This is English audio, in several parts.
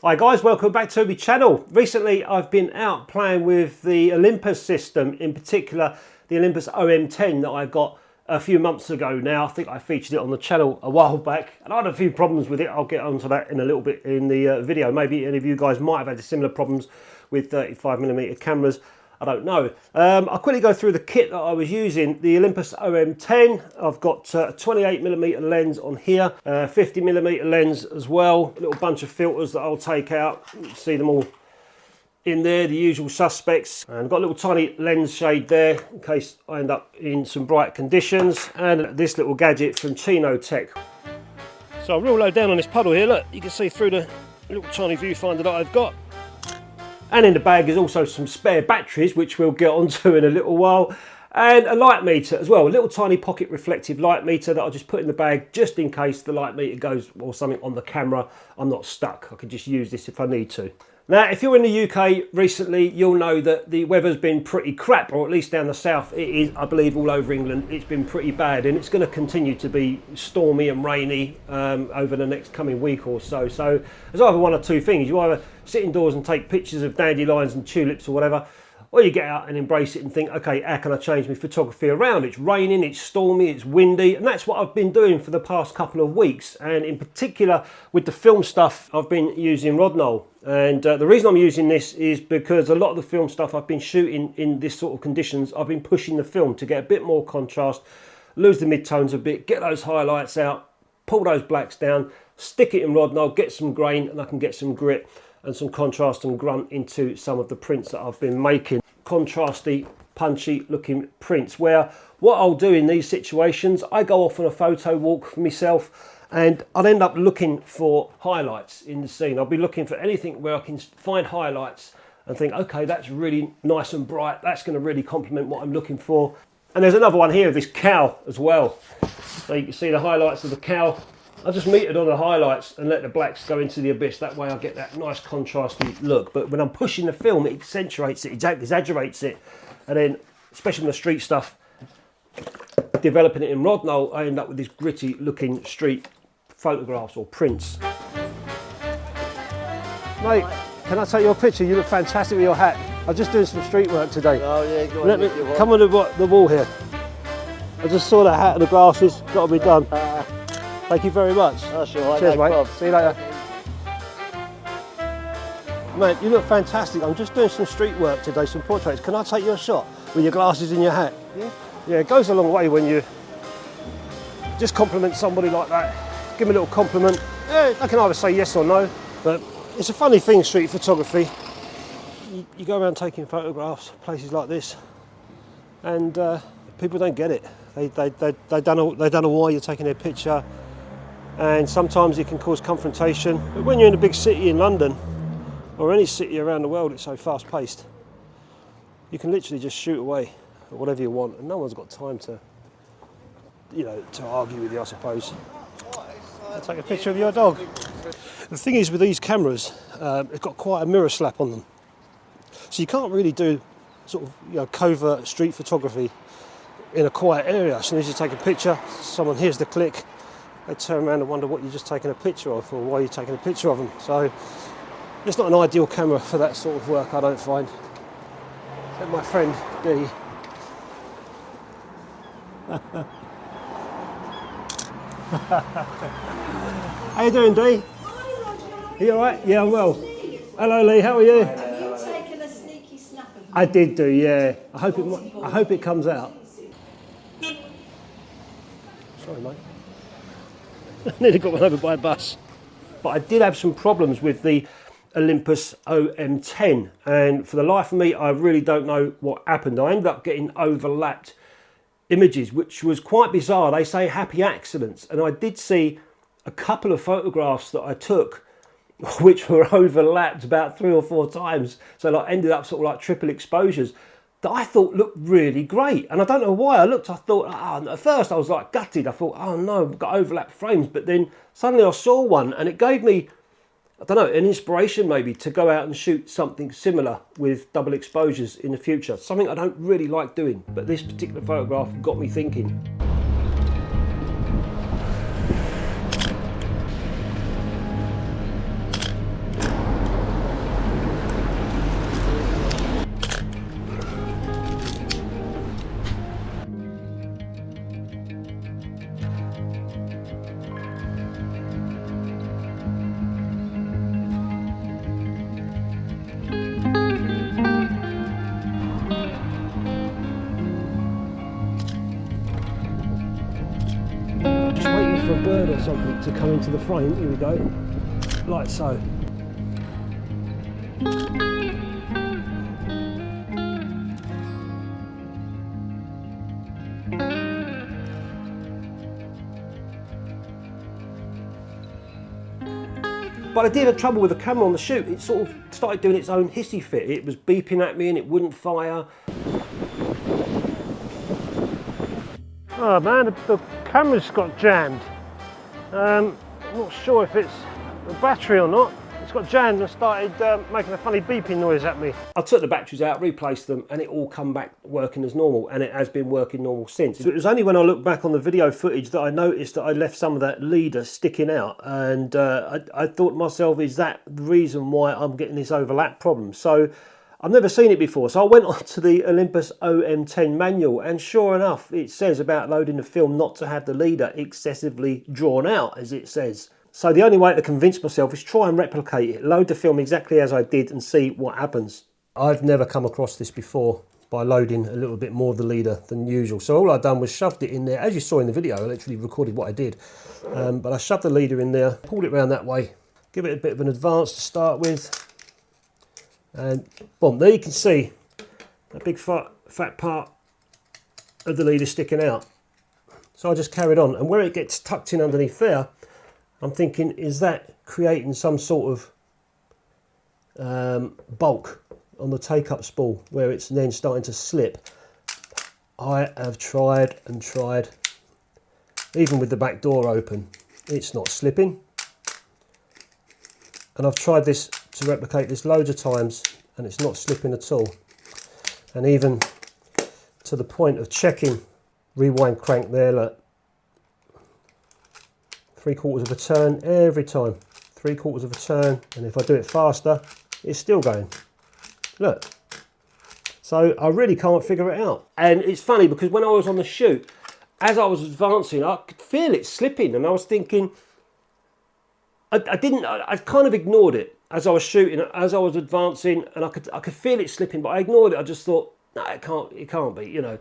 Hi guys, welcome back to my channel. Recently I've been out playing with the Olympus system, in particular the Olympus OM10 that I got a few months ago now. I think I featured it on the channel a while back and I had a few problems with it. I'll get onto that in a little bit in the video. Maybe any of you guys might have had similar problems with 35mm cameras. I don't know. I'll quickly go through the kit that I was using. The Olympus OM10, I've got a 28mm lens on here, 50mm lens as well, a little bunch of filters that I'll take out. You can see them all in there, the usual suspects. And I've got a little tiny lens shade there in case I end up in some bright conditions. And this little gadget from Chino Tech. So I'm real low down on this puddle here. Look, you can see through the little tiny viewfinder that I've got. And in the bag is also some spare batteries, which we'll get onto in a little while, and a light meter as well, a little tiny pocket reflective light meter that I'll just put in the bag just in case the light meter goes or something on the camera. I'm not stuck, I can just use this if I need to. Now, if you're in the UK recently, you'll know that the weather's been pretty crap, or at least down the south. It is, I believe, all over England. It's been pretty bad, and it's going to continue to be stormy and rainy over the next coming week or so. So there's either one or two things. You either sit indoors and take pictures of dandelions and tulips or whatever, or you get out and embrace it and think, okay, how can I change my photography around? It's raining, it's stormy, it's windy, and that's what I've been doing for the past couple of weeks. And in particular, with the film stuff, I've been using Rodinal. And the reason I'm using this is because a lot of the film stuff I've been shooting in this sort of conditions, I've been pushing the film to get a bit more contrast, lose the midtones a bit, get those highlights out, pull those blacks down, stick it in Rodinal, get some grain, and I can get some grit and some contrast and grunt into some of the prints that I've been making. Contrasty, punchy looking prints, where what I'll do in these situations, I go off on a photo walk for myself and I'll end up looking for highlights in the scene. I'll be looking for anything where I can find highlights and think, okay, that's really nice and bright, that's going to really complement what I'm looking for. And there's another one here of this cow as well. So you can see the highlights of the cow. I just metered on the highlights and let the blacks go into the abyss. That way I get that nice contrasty look. But when I'm pushing the film, it accentuates it, exaggerates it. And then, especially in the street stuff, developing it in Rodinal, I end up with this gritty looking street photographs or prints. Mate, can I take your picture? You look fantastic with your hat. I'm just doing some street work today. Oh yeah, go on. Let me come on the wall here. I just saw that hat and the glasses. Got to be done. Thank you very much. That's all right. Cheers, mate. See you later. Mate, you look fantastic. I'm just doing some street work today, some portraits. Can I take your shot with your glasses and your hat? Yeah. Yeah, it goes a long way when you just compliment somebody like that. Give them a little compliment. Yeah, I can either say yes or no, but it's a funny thing, street photography. You go around taking photographs, places like this, and people don't get it. They don't know why you're taking their picture. And sometimes it can cause confrontation. But when you're in a big city in London, or any city around the world, it's so fast paced. You can literally just shoot away at whatever you want, and no one's got time to, you know, to argue with you, I suppose. I'll take a picture of your dog. The thing is with these cameras, it's got quite a mirror slap on them. So you can't really do sort of, you know, covert street photography in a quiet area. As soon as you take a picture, someone hears the click, they turn around and wonder what you're just taking a picture of, or why you're taking a picture of them. So it's not an ideal camera for that sort of work, I don't find. Except my friend D. How you doing, D? Hi, Roger. Are you alright? Yeah, I'm well. Hello, Lee. How are you? Have you taken a sneaky snap of me? I did do, yeah. I hope it comes out. Sorry, mate. Nearly got run over by a bus. But I did have some problems with the Olympus OM10, and for the life of me, I really don't know what happened. I ended up getting overlapped images, which was quite bizarre. They say happy accidents, and I did see a couple of photographs that I took which were overlapped about 3 or 4 times, so like ended up sort of like triple exposures that I thought looked really great. And I don't know why I looked, I thought, at first I was like gutted. I thought, oh no, I've got overlapped frames. But then suddenly I saw one and it gave me, I don't know, an inspiration maybe to go out and shoot something similar with double exposures in the future. Something I don't really like doing, but this particular photograph got me thinking. for a bird or something to come into the frame. Here we go, like so. But I did have trouble with the camera on the shoot. It sort of started doing its own hissy fit. It was beeping at me and it wouldn't fire. Oh man, the camera's got jammed. I'm not sure if it's the battery or not. It's got jammed and started making a funny beeping noise at me. I took the batteries out, replaced them, and it all come back working as normal, and it has been working normal since. So it was only when I looked back on the video footage that I noticed that I left some of that leader sticking out, and I thought to myself, is that the reason why I'm getting this overlap problem? So I've never seen it before, so I went on to the Olympus OM10 manual, and sure enough, it says about loading the film not to have the leader excessively drawn out, as it says. So the only way to convince myself is try and replicate it, load the film exactly as I did and see what happens. I've never come across this before by loading a little bit more of the leader than usual. So all I've done was shoved it in there. As you saw in the video, I literally recorded what I did. But I shoved the leader in there, pulled it around that way, give it a bit of an advance to start with. And boom, there you can see that big fat part of the leader sticking out. So I just carried on, and where it gets tucked in underneath there, I'm thinking, is that creating some sort of bulk on the take-up spool where it's then starting to slip? I have tried and tried, even with the back door open, it's not slipping. And I've tried this to replicate this loads of times and it's not slipping at all. And even to the point of checking, rewind crank there, look. 3/4 of a turn every time, 3/4 of a turn, and if I do it faster, it's still going. Look. So I really can't figure it out. And it's funny because when I was on the shoot, as I was advancing, I could feel it slipping, and I was thinking, I kind of ignored it as I was shooting, as I was advancing, and I could feel it slipping, but I ignored it. I just thought, no, it can't be, you know.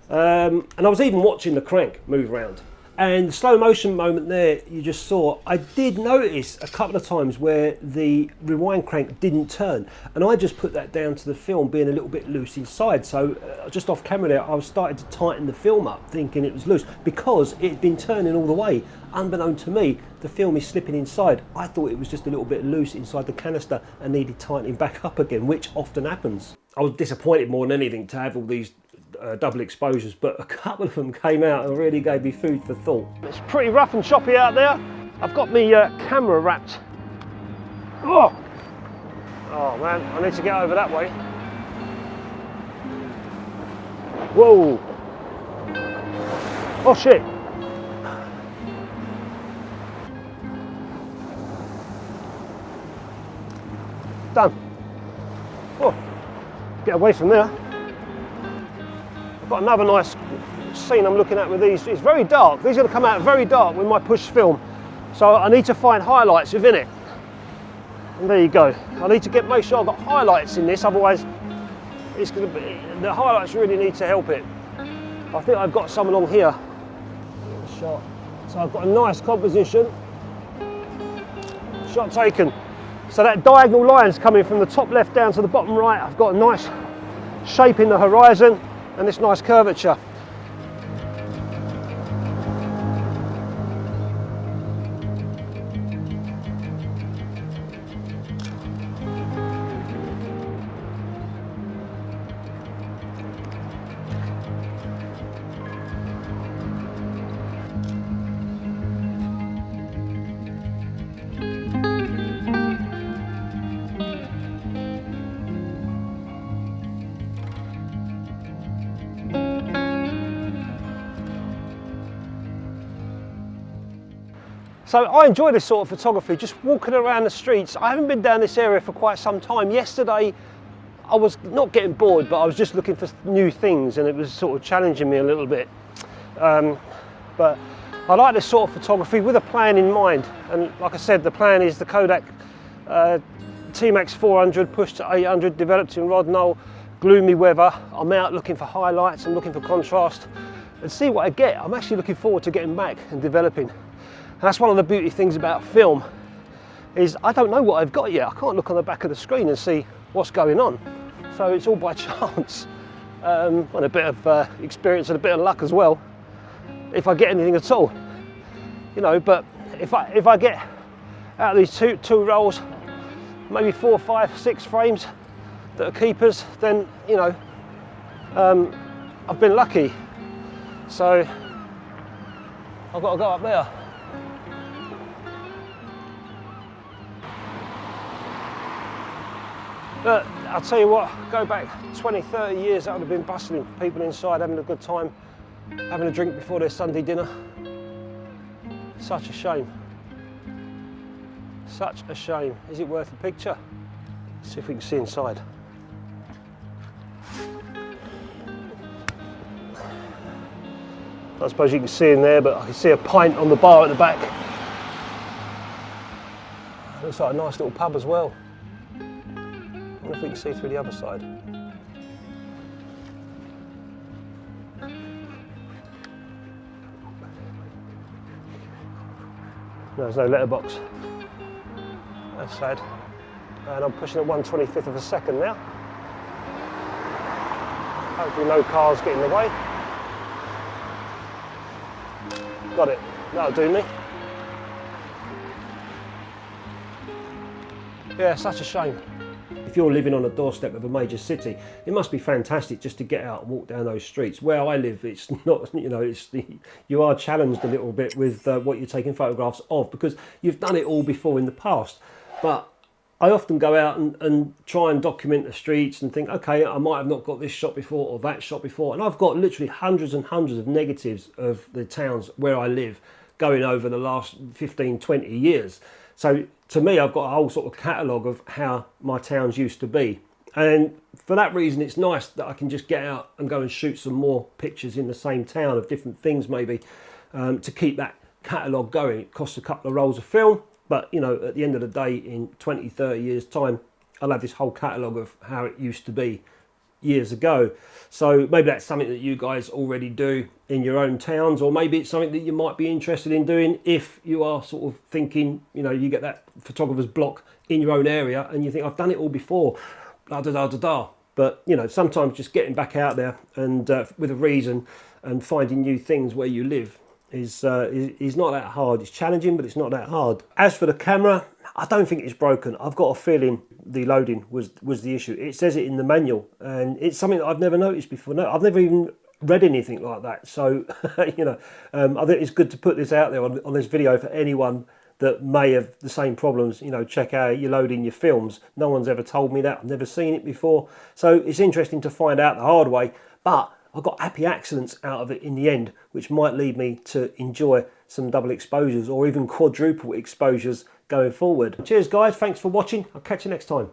And I was even watching the crank move around. And the slow motion moment there, you just saw, I did notice a couple of times where the rewind crank didn't turn. And I just put that down to the film being a little bit loose inside. So just off camera there, I was starting to tighten the film up, thinking it was loose, because it had been turning all the way. Unbeknown to me, the film is slipping inside. I thought it was just a little bit loose inside the canister and needed tightening back up again, which often happens. I was disappointed more than anything to have all these double exposures, but a couple of them came out and really gave me food for thought. It's pretty rough and choppy out there. I've got my camera wrapped. Oh man, I need to get over that way. Whoa. Oh shit. Done. Oh, get away from there. Got another nice scene I'm looking at with these. It's very dark. These are going to come out very dark with my push film. So I need to find highlights within it. And there you go. I need to make sure I've got highlights in this, otherwise it's going to be, the highlights really need to help it. I think I've got some along here. Shot. So I've got a nice composition. Shot taken. So that diagonal line's coming from the top left down to the bottom right. I've got a nice shape in the horizon and this nice curvature. So I enjoy this sort of photography, just walking around the streets. I haven't been down this area for quite some time. Yesterday, I was not getting bored, but I was just looking for new things, and it was sort of challenging me a little bit. But I like this sort of photography with a plan in mind. And like I said, the plan is the Kodak Tmax 400 pushed to 800, developed in Rodnell, gloomy weather. I'm out looking for highlights, I'm looking for contrast, and see what I get. I'm actually looking forward to getting back and developing. And that's one of the beauty things about film, is I don't know what I've got yet. I can't look on the back of the screen and see what's going on. So it's all by chance. And a bit of experience and a bit of luck as well, if I get anything at all. You know, but if I get out of these two rolls, maybe 4, 5, 6 frames that are keepers, then, you know, I've been lucky. So I've got to go up there. But I'll tell you what, go back 20, 30 years, that would have been bustling. People inside having a good time, having a drink before their Sunday dinner. Such a shame. Such a shame. Is it worth a picture? Let's see if we can see inside. I suppose you can see in there, but I can see a pint on the bar at the back. Looks like a nice little pub as well. I wonder if we can see through the other side. No, there's no letterbox. That's sad. And I'm pushing at 1/25 of a second now. Hopefully no cars get in the way. Got it. That'll do me. Yeah, such a shame. If you're living on a doorstep of a major city, it must be fantastic just to get out and walk down those streets. Where I live, it's not, you know, you are challenged a little bit with what you're taking photographs of, because you've done it all before in the past. But I often go out and try and document the streets and think, okay, I might have not got this shot before or that shot before. And I've got literally hundreds and hundreds of negatives of the towns where I live going over the last 15, 20 years. So to me, I've got a whole sort of catalogue of how my towns used to be. And for that reason, it's nice that I can just get out and go and shoot some more pictures in the same town of different things maybe, to keep that catalogue going. It costs a couple of rolls of film, but you know, at the end of the day, in 20, 30 years time, I'll have this whole catalogue of how it used to be years ago. So maybe that's something that you guys already do in your own towns, or maybe it's something that you might be interested in doing if you are sort of thinking, you know, you get that photographer's block in your own area and you think, I've done it all before, da da da da da. But you know, sometimes just getting back out there and with a reason and finding new things where you live is not that hard. It's challenging, but it's not that hard. As for the camera, I don't think it's broken. I've got a feeling the loading was the issue. It says it in the manual, and it's something that I've never noticed before. No, I've never even read anything like that. So, you know, I think it's good to put this out there on this video for anyone that may have the same problems. You know, check out you're loading your films. No one's ever told me that. I've never seen it before. So it's interesting to find out the hard way, but I got happy accidents out of it in the end, which might lead me to enjoy some double exposures or even quadruple exposures going forward. Cheers guys, thanks for watching. I'll catch you next time.